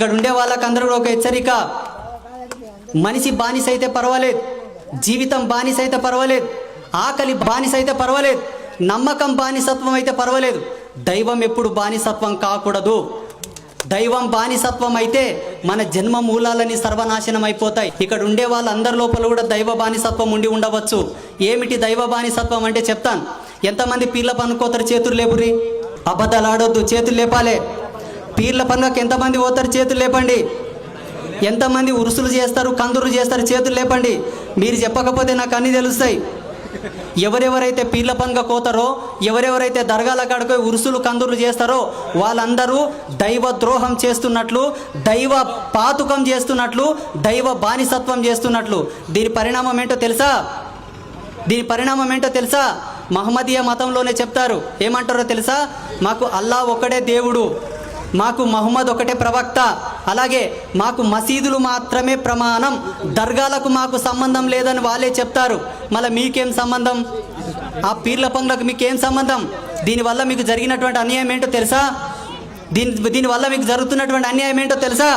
ఇక్కడ ఉండే వాళ్ళకందరూ ఒక హెచ్చరిక, మనిషి బానిస అయితే పర్వాలేదు, జీవితం బానిస అయితే పర్వాలేదు, ఆకలి బానిస అయితే పర్వాలేదు, నమ్మకం బానిసత్వం అయితే పర్వాలేదు, దైవం ఎప్పుడు బానిసత్వం కాకూడదు. దైవం బానిసత్వం అయితే మన జన్మ మూలాలని సర్వనాశనం అయిపోతాయి. ఇక్కడ ఉండే వాళ్ళందరి లోపల కూడా దైవ బానిసత్వం ఉండి ఉండవచ్చు. ఏమిటి దైవ బానిసత్వం అంటే చెప్తాను. ఎంతమంది పీర్ల పనుకోతారు? చేతులు లేపురి. అబద్ధాలు ఆడొద్దు, చేతులు లేపాలి. పీర్ల పనులకు ఎంతమంది పోతారు? చేతులు లేపండి. ఎంతమంది ఉరుసులు చేస్తారు, కందురు చేస్తారు? చేతులు లేపండి. మీరు చెప్పకపోతే నాకు అన్నీ తెలుస్తాయి. ఎవరెవరైతే పీర్ల పండుగ కోతారో, ఎవరెవరైతే దర్గాల కాడకు ఉరుసులు కందులు చేస్తారో వాళ్ళందరూ దైవ ద్రోహం చేస్తున్నట్లు, దైవ పాతుకం చేస్తున్నట్లు, దైవ బానిసత్వం చేస్తున్నట్లు. దీని పరిణామం ఏంటో తెలుసా? మహమ్మదీయ మతంలోనే చెప్తారు. ఏమంటారో తెలుసా? మాకు అల్లా ఒక్కడే దేవుడు, మాకు మహమ్మద్ ఒకటే ప్రవక్త, అలాగే మాకు మసీదులు మాత్రమే ప్రమాణం, దర్గాలకు మాకు సంబంధం లేదని వాళ్ళే చెప్తారు. మళ్ళీ మీకేం సంబంధం? ఆ పీర్ల పండ్లకు మీకేం సంబంధం? దీనివల్ల మీకు జరిగినటువంటి అన్యాయం ఏంటో తెలుసా? దీనివల్ల మీకు జరుగుతున్నటువంటి అన్యాయం ఏంటో తెలుసా?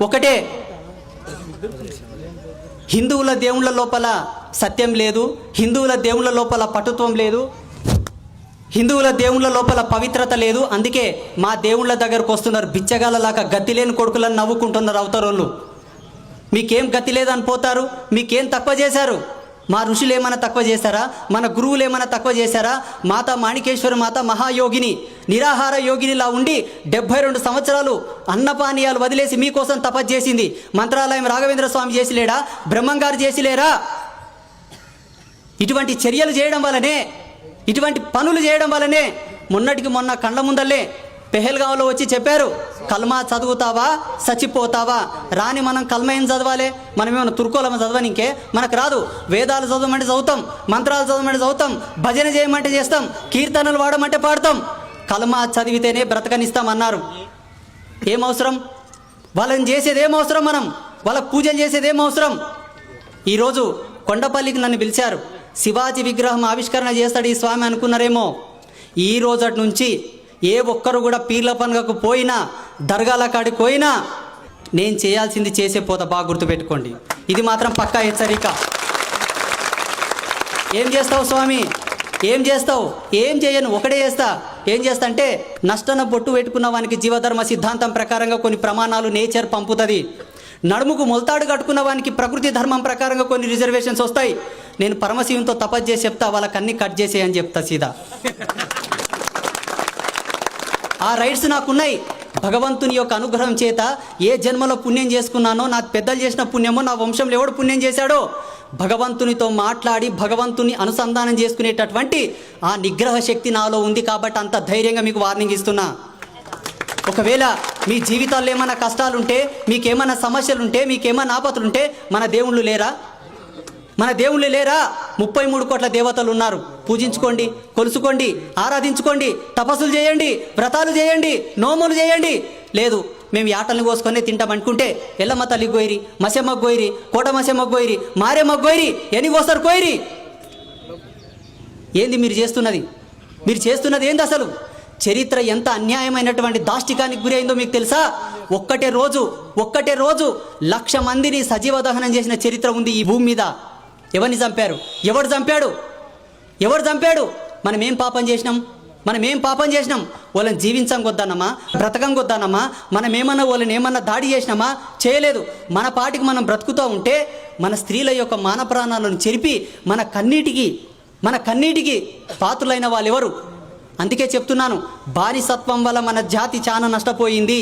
ఒకటే, హిందువుల దేవుళ్ళ లోపల సత్యం లేదు, హిందువుల దేవుళ్ళ లోపల పటుత్వం లేదు, హిందువుల దేవుళ్ళ లోపల పవిత్రత లేదు. అందుకే మా దేవుళ్ళ దగ్గరకు వస్తున్నారు బిచ్చగాళ్ళలాగా, గతి లేని కొడుకులను నవ్వుకుంటున్నారు అవతరోళ్ళు. మీకేం గతి లేదని పోతారు? మీకేం తక్కువ చేశారు? మా ఋషులు ఏమైనా తక్కువ చేశారా? మన గురువులు ఏమైనా తక్కువ చేశారా? మాతా మాణికేశ్వరి మాత మహాయోగిని, నిరాహార యోగినిలా ఉండి 72 సంవత్సరాలు అన్నపానీయాలు వదిలేసి మీకోసం తపస్సు చేసింది. మంత్రాలయం రాఘవేంద్ర స్వామి చేసిలేడా? బ్రహ్మంగారు చేసిలేరా? ఇటువంటి చర్యలు చేయడం వల్లనే, ఇటువంటి పనులు చేయడం వల్లనే మొన్నటికి మొన్న కళ్ళ ముందల్లే పెహల్గాంలో వచ్చి చెప్పారు, కల్మా చదువుతావా చచ్చిపోతావా. రాని మనం కల్మా ఏం చదవాలి? మనం ఏమైనా తుర్కోలమ చదవనికే? మనకు రాదు. వేదాలు చదవమంటే చదువుతాం, మంత్రాలు చదవమంటే చదువుతాం, భజన చేయమంటే చేస్తాం, కీర్తనలు వాడమంటే పాడతాం. కల్మా చదివితేనే బ్రతకనిస్తాం అన్నారు. ఏం అవసరం? వాళ్ళని చేసేది ఏం అవసరం? మనం వాళ్ళకు పూజలు చేసేది ఏం అవసరం? ఈరోజు కొండపల్లికి నన్ను పిలిచారు, శివాజీ విగ్రహం ఆవిష్కరణ చేస్తాడు ఈ స్వామి అనుకున్నారేమో. ఈ రోజటి నుంచి ఏ ఒక్కరు కూడా పీర్ల పండుగకు పోయినా, దర్గాల కాడికి పోయినా నేను చేయాల్సింది చేసే పోతా. బాగా గుర్తుపెట్టుకోండి, ఇది మాత్రం పక్కా హెచ్చరిక. ఏం చేస్తావు స్వామి? ఏం చేస్తావు? ఏం చేయను, ఒకటే చేస్తా. ఏం చేస్తా అంటే, నష్టన బొట్టు పెట్టుకున్న వానికి జీవధర్మ సిద్ధాంతం ప్రకారంగా కొన్ని ప్రమాణాలు నేచర్ పంపుతుంది. నడుముకు మొలతాడు కట్టుకున్న వానికి ప్రకృతి ధర్మం ప్రకారంగా కొన్ని రిజర్వేషన్స్ వస్తాయి. నేను పరమశివునితో తపస్సు చేసి చెప్తా, వాళ్ళకి అన్ని కట్ చేసేయని చెప్తా సీదా. ఆ రైట్స్ నాకున్నాయి. భగవంతుని యొక్క అనుగ్రహం చేత ఏ జన్మలో పుణ్యం చేసుకున్నానో, నాకు పెద్దలు చేసిన పుణ్యమో, నా వంశంలో ఎవడు పుణ్యం చేశాడో, భగవంతునితో మాట్లాడి భగవంతుని అనుసంధానం చేసుకునేటటువంటి ఆ నిగ్రహ శక్తి నాలో ఉంది. కాబట్టి అంత ధైర్యంగా మీకు వార్నింగ్ ఇస్తున్నా. ఒకవేళ మీ జీవితాల్లో ఏమైనా కష్టాలుంటే, మీకేమైనా సమస్యలుంటే, మీకేమైనా ఆపతులుంటే, మన దేవుళ్ళు లేరా? 33 కోట్ల దేవతలు ఉన్నారు. పూజించుకోండి, కొలుసుకోండి, ఆరాధించుకోండి, తపస్సులు చేయండి, వ్రతాలు చేయండి, నోములు చేయండి. లేదు మేము ఆటలను కోసుకొని తింటాం అనుకుంటే, ఎల్లమ్మ తల్లి గోయిరి, మసెమ్మ గోయిరి, కోట మసెమ్మ గోయిరి, మారేమ్మ గోయిరి, ఎన్ని కోస్తారు కోయిరి. ఏంది మీరు చేస్తున్నది? ఏంది అసలు? చరిత్ర ఎంత అన్యాయమైనటువంటి దాష్టికానికి గురి అయిందో మీకు తెలుసా? ఒక్కటే రోజు 1,00,000 మందిని సజీవ దహనం చేసిన చరిత్ర ఉంది ఈ భూమి మీద. ఎవరిని చంపారు? ఎవరు చంపాడు? మనం ఏం పాపం చేసినాం? వాళ్ళని జీవించం కొద్దన్నమా, బ్రతకం కొద్దన్నమా, మనం ఏమన్నా వాళ్ళని ఏమన్నా దాడి చేసినామా? చేయలేదు. మన పాటికి మనం బ్రతుకుతూ ఉంటే మన స్త్రీల యొక్క మాన ప్రాణాలను చెరిపి మన కన్నీటికి పాత్రులైన వాళ్ళు ఎవరు? అందుకే చెప్తున్నాను, బానిసత్వం వల్ల మన జాతి చాలా నష్టపోయింది.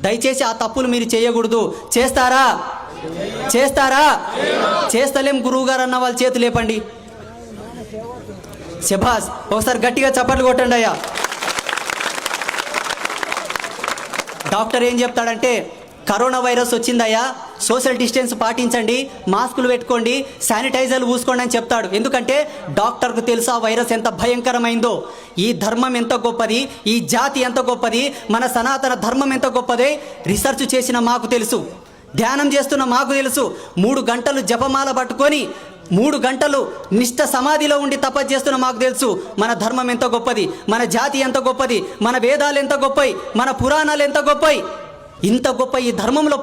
దయచేసి ఆ తప్పులు మీరు చేయకూడదు. చేస్తారా? చేస్తలేం గురువు గారు అన్న వాళ్ళు చేతులు లేపండి. శభాస్, ఒకసారి గట్టిగా చప్పట్లు కొట్టండి అయ్యా. డాక్టర్ ఏం చెప్తాడంటే, కరోనా వైరస్ వచ్చిందయ్యా, సోషల్ డిస్టెన్స్ పాటించండి, మాస్కులు పెట్టుకోండి, శానిటైజర్లు పూసుకోండి అని చెప్తాడు. ఎందుకంటే డాక్టర్కు తెలుసు ఆ వైరస్ ఎంత భయంకరమైందో, ఈ ధర్మం ఎంత గొప్పది, ఈ జాతి ఎంత గొప్పది, మన సనాతన ధర్మం ఎంత గొప్పది రీసెర్చ్ చేసిన మాకు తెలుసు, ధ్యానం చేస్తున్న మాకు తెలుసు. 3 గంటలు జపమాల పట్టుకొని 3 గంటలు నిష్ఠ సమాధిలో ఉండి తపస్సు చేస్తున్న మాకు తెలుసు మన ధర్మం ఎంత గొప్పది, మన జాతి ఎంత గొప్పది, మన వేదాలు ఎంత గొప్పయి, మన పురాణాలు ఎంత గొప్పయి. ఇంత గొప్ప ఈ ధర్మంలో